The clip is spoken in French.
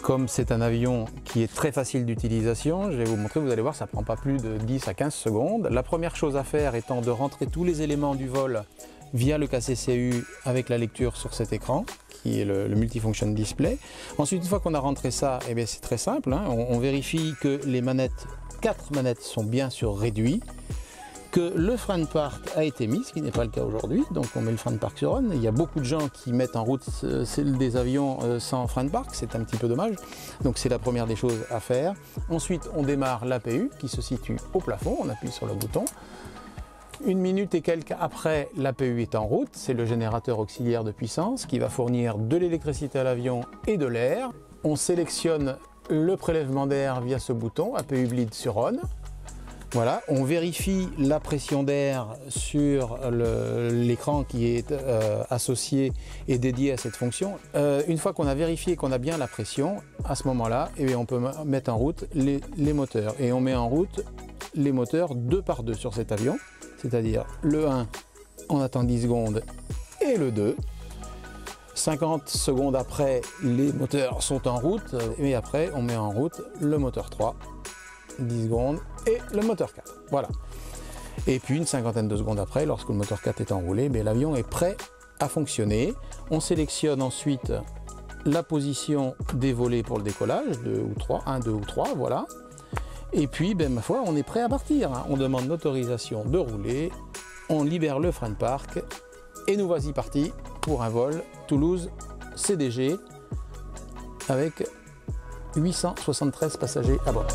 Comme c'est un avion qui est très facile d'utilisation, je vais vous montrer, vous allez voir, ça ne prend pas plus de 10 à 15 secondes. La première chose à faire étant de rentrer tous les éléments du vol via le KCCU avec la lecture sur cet écran, qui est le Multifunction Display. Ensuite, une fois qu'on a rentré ça, eh c'est très simple, hein, on vérifie que les manettes, 4 manettes sont bien sur réduit, que le frein de parc a été mis, ce qui n'est pas le cas aujourd'hui, donc on met le frein de parc sur on. Il y a beaucoup de gens qui mettent en route des avions sans frein de parc, c'est un petit peu dommage, donc c'est la première des choses à faire. Ensuite on démarre l'APU qui se situe au plafond, on appuie sur le bouton. 1 minute et quelques après, l'APU est en route, c'est le générateur auxiliaire de puissance qui va fournir de l'électricité à l'avion et de l'air. On sélectionne le prélèvement d'air via ce bouton, APU bleed sur on. Voilà, on vérifie la pression d'air sur l'écran qui est associé et dédié à cette fonction. Une fois qu'on a vérifié qu'on a bien la pression, à ce moment-là, on peut mettre en route les moteurs. Et on met en route les moteurs 2 par 2 sur cet avion, c'est-à-dire le 1, on attend 10 secondes, et le 2. 50 secondes après, les moteurs sont en route, et après, on met en route le moteur 3. 10 secondes et le moteur 4, voilà. Et puis une cinquantaine de secondes après, lorsque le moteur 4 est enroulé, l'avion est prêt à fonctionner. On sélectionne ensuite la position des volets pour le décollage, 2 ou 3, 1, 2 ou 3, voilà. Et puis, ma foi, on est prêt à partir, hein. On demande l'autorisation de rouler, on libère le frein de parc, et nous voici partis pour un vol Toulouse-CDG avec 873 passagers à bord.